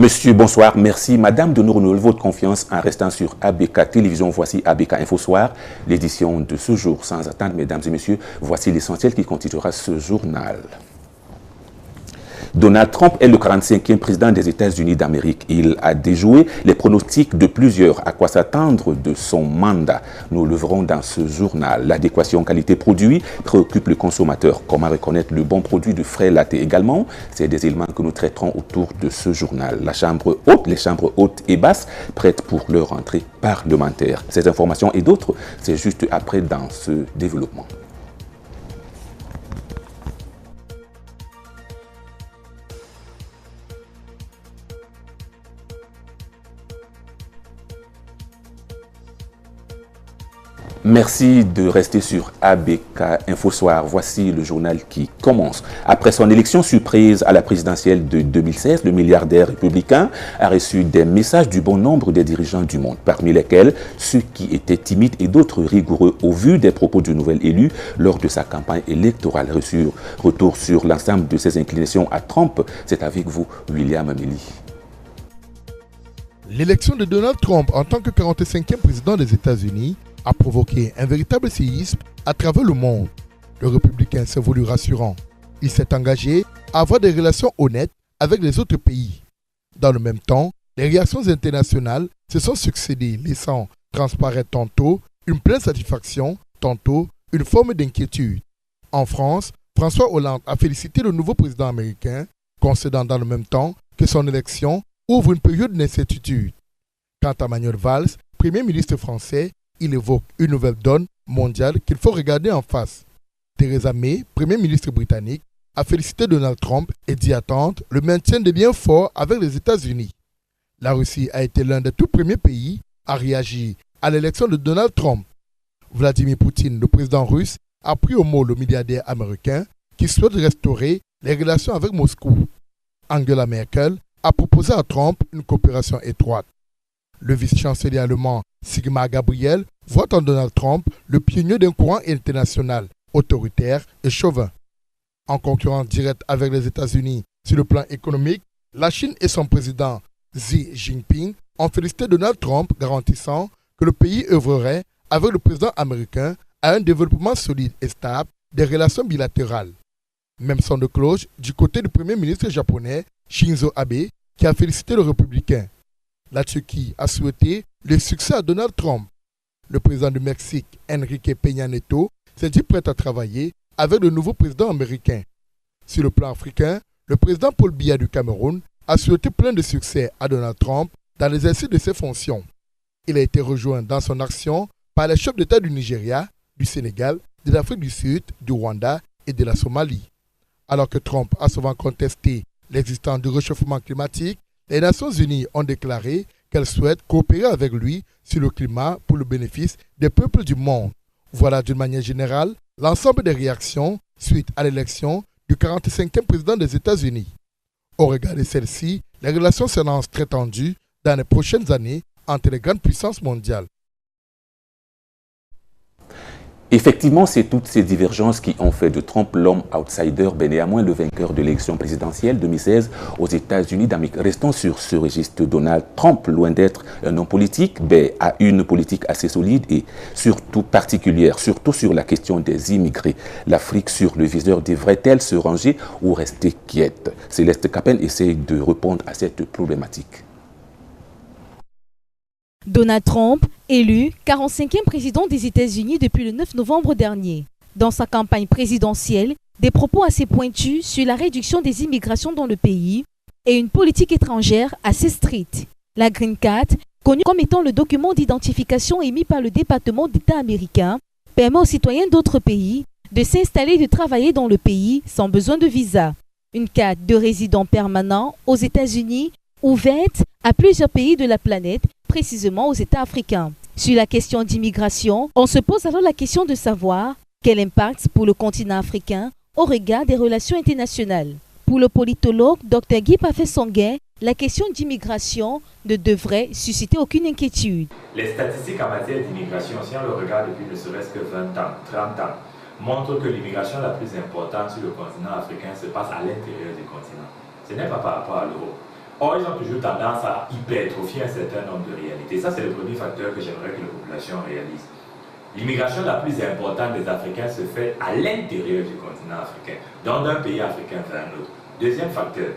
Monsieur, bonsoir, merci. Madame de nous renouveler votre confiance en restant sur ABK Télévision. Voici ABK Info Soir, l'édition de ce jour. Sans attendre, mesdames et messieurs, voici l'essentiel qui constituera ce journal. Donald Trump est le 45e président des États-Unis d'Amérique. Il a déjoué les pronostics de plusieurs. À quoi s'attendre de son mandat? Nous le verrons dans ce journal. L'adéquation qualité-produit préoccupe le consommateur. Comment reconnaître le bon produit de frais latte également? C'est des éléments que nous traiterons autour de ce journal. Les chambres hautes et basses prêtes pour leur rentrée parlementaire. Ces informations et d'autres, c'est juste après dans ce développement. Merci de rester sur ABK Info Soir. Voici le journal qui commence. Après son élection surprise à la présidentielle de 2016, le milliardaire républicain a reçu des messages du bon nombre des dirigeants du monde, parmi lesquels ceux qui étaient timides et d'autres rigoureux au vu des propos du nouvel élu lors de sa campagne électorale. Retour sur l'ensemble de ses inclinations à Trump, c'est avec vous, William Amélie. L'élection de Donald Trump en tant que 45e président des États-Unis a provoqué un véritable séisme à travers le monde. Le républicain s'est voulu rassurant. Il s'est engagé à avoir des relations honnêtes avec les autres pays. Dans le même temps, les réactions internationales se sont succédées, laissant transparaître tantôt une pleine satisfaction, tantôt une forme d'inquiétude. En France, François Hollande a félicité le nouveau président américain, concédant dans le même temps que son élection ouvre une période d'incertitude. Quant à Manuel Valls, Premier ministre français, il évoque une nouvelle donne mondiale qu'il faut regarder en face. Theresa May, Premier ministre britannique, a félicité Donald Trump et dit attendre le maintien des liens forts avec les États-Unis. La Russie a été l'un des tout premiers pays à réagir à l'élection de Donald Trump. Vladimir Poutine, le président russe, a pris au mot le milliardaire américain qui souhaite restaurer les relations avec Moscou. Angela Merkel a proposé à Trump une coopération étroite. Le vice-chancelier allemand Sigmar Gabriel voit en Donald Trump le pionnier d'un courant international autoritaire et chauvin. En concurrence directe avec les États-Unis sur le plan économique, la Chine et son président Xi Jinping ont félicité Donald Trump, garantissant que le pays œuvrerait avec le président américain à un développement solide et stable des relations bilatérales. Même son de cloche du côté du premier ministre japonais Shinzo Abe, qui a félicité le républicain. La Turquie a souhaité le succès à Donald Trump. Le président du Mexique, Enrique Peña Nieto, s'est dit prêt à travailler avec le nouveau président américain. Sur le plan africain, le président Paul Biya du Cameroun a souhaité plein de succès à Donald Trump dans l'exercice de ses fonctions. Il a été rejoint dans son action par les chefs d'État du Nigeria, du Sénégal, de l'Afrique du Sud, du Rwanda et de la Somalie. Alors que Trump a souvent contesté l'existence du réchauffement climatique, les Nations Unies ont déclaré qu'elles souhaitent coopérer avec lui sur le climat pour le bénéfice des peuples du monde. Voilà d'une manière générale l'ensemble des réactions suite à l'élection du 45e président des États-Unis. Au regard de celle-ci, les relations s'annoncent très tendues dans les prochaines années entre les grandes puissances mondiales. Effectivement, c'est toutes ces divergences qui ont fait de Trump l'homme outsider, néanmoins le vainqueur de l'élection présidentielle 2016 aux États-Unis d'Amérique. Restons sur ce registre. Donald Trump, loin d'être un homme politique, a une politique assez solide et surtout particulière, surtout sur la question des immigrés. L'Afrique sur le viseur devrait-elle se ranger ou rester quiète? Céleste Capen essaie de répondre à cette problématique. Donald Trump, élu 45e président des États-Unis depuis le 9 novembre dernier. Dans sa campagne présidentielle, des propos assez pointus sur la réduction des immigrations dans le pays et une politique étrangère assez stricte. La Green Card, connue comme étant le document d'identification émis par le département d'État américain, permet aux citoyens d'autres pays de s'installer et de travailler dans le pays sans besoin de visa. Une carte de résident permanent aux États-Unis ouverte à plusieurs pays de la planète, précisément aux États africains. Sur la question d'immigration, on se pose alors la question de savoir quel impact pour le continent africain au regard des relations internationales. Pour le politologue Dr Guy Pafé-Songuet, la question d'immigration ne devrait susciter aucune inquiétude. Les statistiques en matière d'immigration, si on le regarde depuis ne serait-ce que 20 ans, 30 ans, montrent que l'immigration la plus importante sur le continent africain se passe à l'intérieur du continent. Ce n'est pas par rapport à l'Europe. Or, ils ont toujours tendance à hypertrophier un certain nombre de réalités. Ça, c'est le premier facteur que j'aimerais que la population réalise. L'immigration la plus importante des Africains se fait à l'intérieur du continent africain, donc d'un pays africain vers un autre. Deuxième facteur,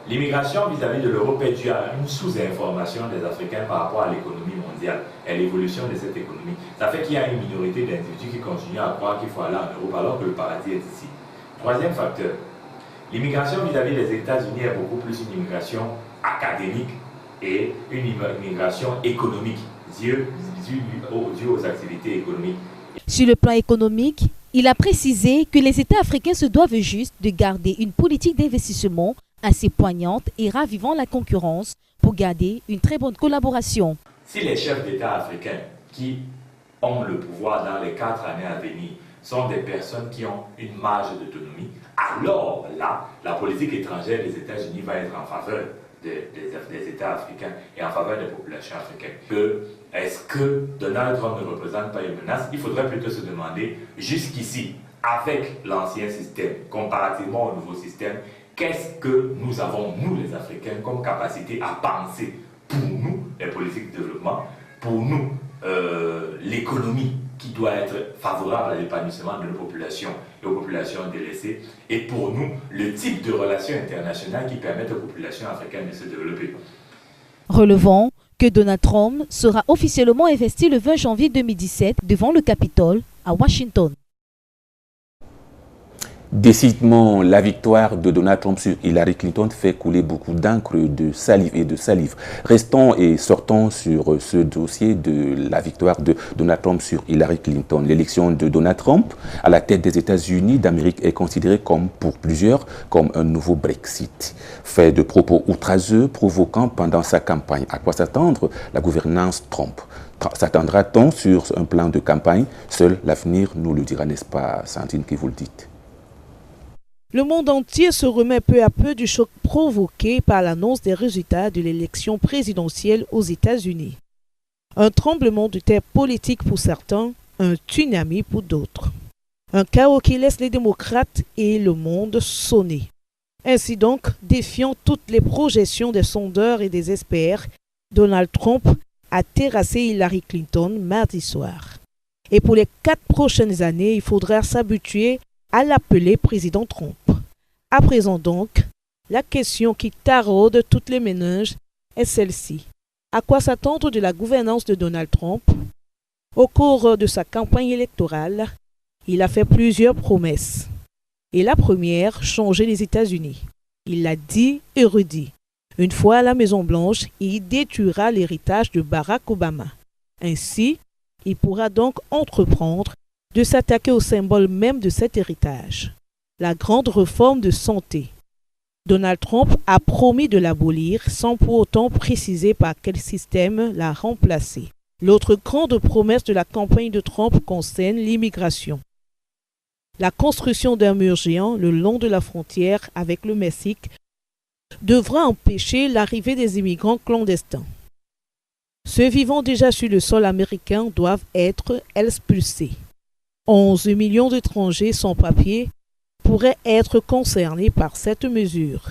l'immigration vis-à-vis de l'Europe est due à une sous-information des Africains par rapport à l'économie mondiale et l'évolution de cette économie. Ça fait qu'il y a une minorité d'individus qui continuent à croire qu'il faut aller en Europe alors que le paradis est ici. Troisième facteur, l'immigration vis-à-vis des États-Unis est beaucoup plus une immigration académique et une immigration économique, due aux activités économiques. Sur le plan économique, il a précisé que les États africains se doivent juste de garder une politique d'investissement assez poignante et ravivant la concurrence pour garder une très bonne collaboration. Si les chefs d'État africains qui ont le pouvoir dans les 4 années à venir sont des personnes qui ont une marge d'autonomie, alors là, la politique étrangère des États-Unis va être en faveur des États africains et en faveur des populations africaines. Est-ce que Donald Trump ne représente pas une menace? Il faudrait plutôt se demander, jusqu'ici, avec l'ancien système, comparativement au nouveau système, qu'est-ce que nous avons, nous les Africains, comme capacité à penser pour nous, les politiques de développement, pour nous, l'économie qui doit être favorable à l'épanouissement de nos populations et aux populations délaissées, et pour nous, le type de relations internationales qui permettent aux populations africaines de se développer. Relevons que Donald Trump sera officiellement investi le 20 janvier 2017 devant le Capitole à Washington. Décidément, la victoire de Donald Trump sur Hillary Clinton fait couler beaucoup d'encre, de salive et de salive. Restons et sortons sur ce dossier de la victoire de Donald Trump sur Hillary Clinton. L'élection de Donald Trump à la tête des États-Unis d'Amérique est considérée comme, pour plusieurs, comme un nouveau Brexit. Fait de propos outrageux provoquant pendant sa campagne. À quoi s'attendre la gouvernance Trump? S'attendra-t-on sur un plan de campagne? Seul l'avenir nous le dira, n'est-ce pas, Sandrine, que vous le dites? Le monde entier se remet peu à peu du choc provoqué par l'annonce des résultats de l'élection présidentielle aux États-Unis. Un tremblement de terre politique pour certains, un tsunami pour d'autres. Un chaos qui laisse les démocrates et le monde sonner. Ainsi donc, défiant toutes les projections des sondeurs et des experts, Donald Trump a terrassé Hillary Clinton mardi soir. Et pour les 4 prochaines années, il faudra s'habituer à l'appeler président Trump. À présent donc, la question qui taraude toutes les méninges est celle-ci. À quoi s'attendre de la gouvernance de Donald Trump? Au cours de sa campagne électorale, il a fait plusieurs promesses. Et la première, changer les États-Unis. Il l'a dit et redit. Une fois à la Maison-Blanche, il détruira l'héritage de Barack Obama. Ainsi, il pourra donc entreprendre de s'attaquer au symbole même de cet héritage, la grande réforme de santé. Donald Trump a promis de l'abolir sans pour autant préciser par quel système la remplacer. L'autre grande promesse de la campagne de Trump concerne l'immigration. La construction d'un mur géant le long de la frontière avec le Mexique devra empêcher l'arrivée des immigrants clandestins. Ceux vivant déjà sur le sol américain doivent être expulsés. 11 millions d'étrangers sans papier pourraient être concernés par cette mesure.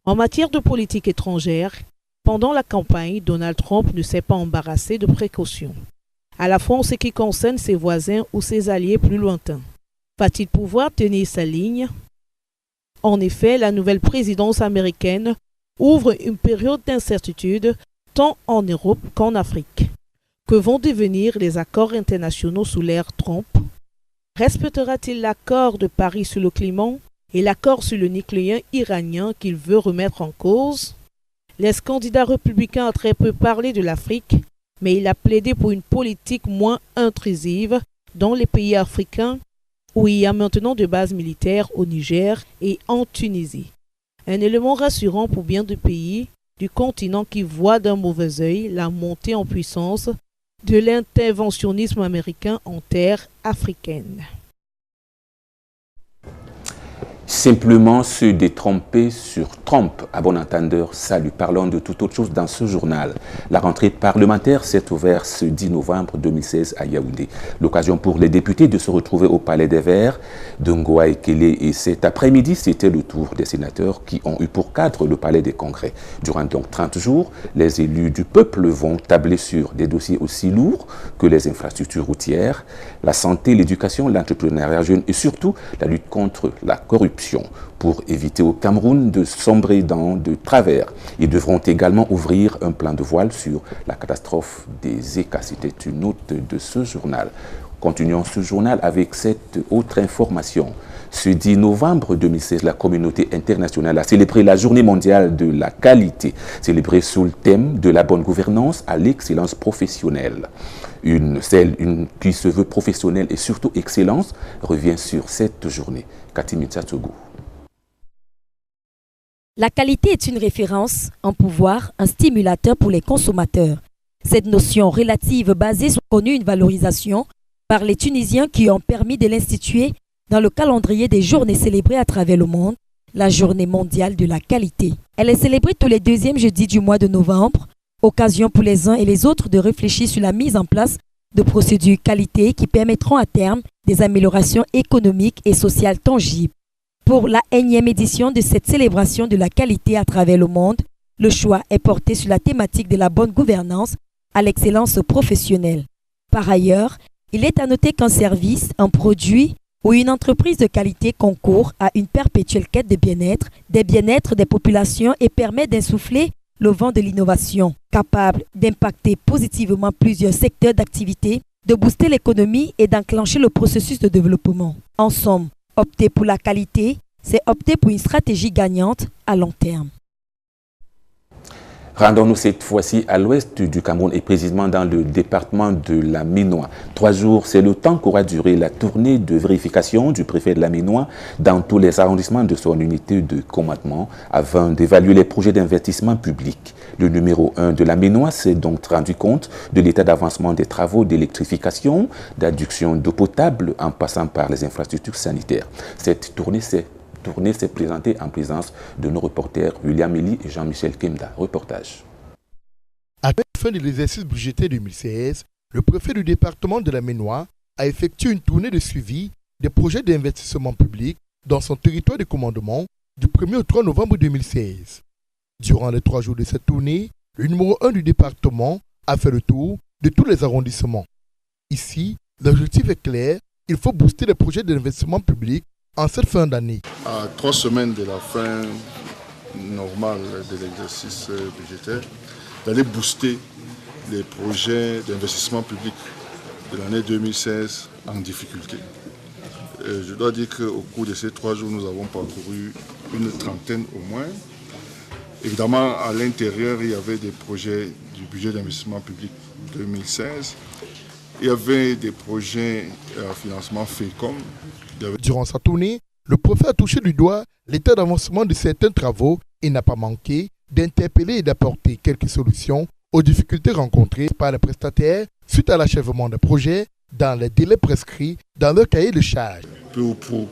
En matière de politique étrangère, pendant la campagne, Donald Trump ne s'est pas embarrassé de précautions, à la fois en ce qui concerne ses voisins ou ses alliés plus lointains. Va-t-il pouvoir tenir sa ligne? En effet, la nouvelle présidence américaine ouvre une période d'incertitude tant en Europe qu'en Afrique. Que vont devenir les accords internationaux sous l'ère Trump? Respectera-t-il l'accord de Paris sur le climat et l'accord sur le nucléaire iranien qu'il veut remettre en cause? L'ex-candidat républicain a très peu parlé de l'Afrique, mais il a plaidé pour une politique moins intrusive dans les pays africains où il y a maintenant de bases militaires au Niger et en Tunisie. Un élément rassurant pour bien de pays du continent qui voient d'un mauvais œil la montée en puissance de l'interventionnisme américain en terre africaine. Simplement se détromper sur trompe, à bon entendeur, salut. Parlons de toute autre chose dans ce journal. La rentrée parlementaire s'est ouverte ce 10 novembre 2016 à Yaoundé. L'occasion pour les députés de se retrouver au Palais des Verts de Ngoa Ekele. Et cet après-midi, c'était le tour des sénateurs qui ont eu pour cadre le Palais des Congrès. Durant donc 30 jours, les élus du peuple vont tabler sur des dossiers aussi lourds que les infrastructures routières, la santé, l'éducation, l'entrepreneuriat jeune et surtout la lutte contre la corruption. Pour éviter au Cameroun de sombrer dans de travers. Ils devront également ouvrir un plan de voile sur la catastrophe des ECA. C'était une note de ce journal. Continuons ce journal avec cette autre information. Ce 10 novembre 2016, la communauté internationale a célébré la Journée mondiale de la qualité, célébrée sous le thème de la bonne gouvernance à l'excellence professionnelle. Celle qui se veut professionnelle et surtout excellence revient sur cette journée. Katimi Tsatsougou. La qualité est une référence, un pouvoir, un stimulateur pour les consommateurs. Cette notion relative basée sur connu une valorisation par les Tunisiens qui ont permis de l'instituer dans le calendrier des journées célébrées à travers le monde, la Journée mondiale de la qualité. Elle est célébrée tous les deuxièmes jeudis du mois de novembre, occasion pour les uns et les autres de réfléchir sur la mise en place de procédures qualité qui permettront à terme des améliorations économiques et sociales tangibles. Pour la 1e édition de cette célébration de la qualité à travers le monde, le choix est porté sur la thématique de la bonne gouvernance à l'excellence professionnelle. Par ailleurs, il est à noter qu'un service, un produit ou une entreprise de qualité concourt à une perpétuelle quête de bien-être des populations et permet d'insuffler le vent de l'innovation, capable d'impacter positivement plusieurs secteurs d'activité, de booster l'économie et d'enclencher le processus de développement. En somme, opter pour la qualité, c'est opter pour une stratégie gagnante à long terme. Rendons-nous cette fois-ci à l'ouest du Cameroun et précisément dans le département de la Ménois. 3 jours, c'est le temps qu'aura duré la tournée de vérification du préfet de la Ménois dans tous les arrondissements de son unité de commandement afin d'évaluer les projets d'investissement public. Le numéro 1 de la Ménois s'est donc rendu compte de l'état d'avancement des travaux d'électrification, d'adduction d'eau potable en passant par les infrastructures sanitaires. Cette tournée s'est présentée en présence de nos reporters William Eli et Jean-Michel Kemda. Reportage. À la fin de l'exercice budgétaire 2016, le préfet du département de la Ménois a effectué une tournée de suivi des projets d'investissement public dans son territoire de commandement du 1er au 3 novembre 2016. Durant les 3 jours de cette tournée, le numéro 1 du département a fait le tour de tous les arrondissements. Ici, l'objectif est clair, il faut booster les projets d'investissement public en cette fin d'année. À 3 semaines de la fin normale de l'exercice budgétaire, d'aller booster les projets d'investissement public de l'année 2016 en difficulté. Je dois dire qu'au cours de ces 3 jours, nous avons parcouru une trentaine au moins. Évidemment, à l'intérieur, il y avait des projets du budget d'investissement public 2016. Il y avait des projets à financement FECOM. Durant sa tournée, le préfet a touché du doigt l'état d'avancement de certains travaux et n'a pas manqué d'interpeller et d'apporter quelques solutions aux difficultés rencontrées par les prestataires suite à l'achèvement des projets dans les délais prescrits dans leur cahier de charges. Peu ou prou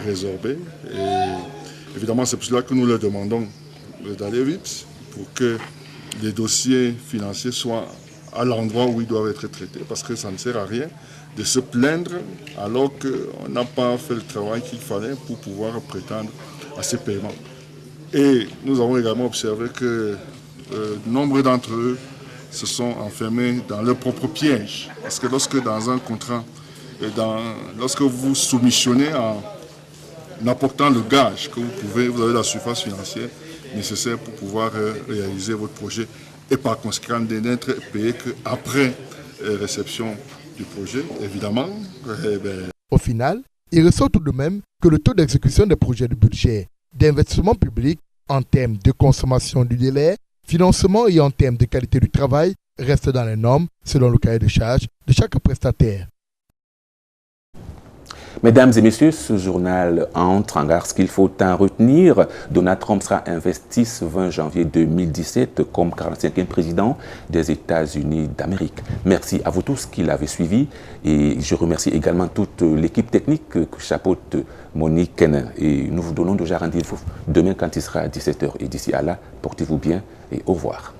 résorbé. Et évidemment, c'est pour cela que nous leur demandons d'aller vite pour que les dossiers financiers soient à l'endroit où ils doivent être traités, parce que ça ne sert à rien de se plaindre alors qu'on n'a pas fait le travail qu'il fallait pour pouvoir prétendre à ces paiements. Et nous avons également observé que nombre d'entre eux se sont enfermés dans leur propre piège. Parce que lorsque dans un contrat, lorsque vous soumissionnez en apportant le gage que vous avez la surface financière nécessaire pour pouvoir réaliser votre projet, et par conséquent de n'être payé qu'après réception du projet, évidemment. Au final, il ressort tout de même que le taux d'exécution des projets de budget d'investissement public en termes de consommation du délai, financement et en termes de qualité du travail reste dans les normes selon le cahier de charges de chaque prestataire. Mesdames et messieurs, ce journal entre en gare. Ce qu'il faut en retenir, Donald Trump sera investi ce 20 janvier 2017 comme 45e président des États-Unis d'Amérique. Merci à vous tous qui l'avez suivi et je remercie également toute l'équipe technique que chapeaute Monique Kenin. Et nous vous donnons déjà rendez-vous demain quand il sera à 17h. Et d'ici à là, portez-vous bien et au revoir.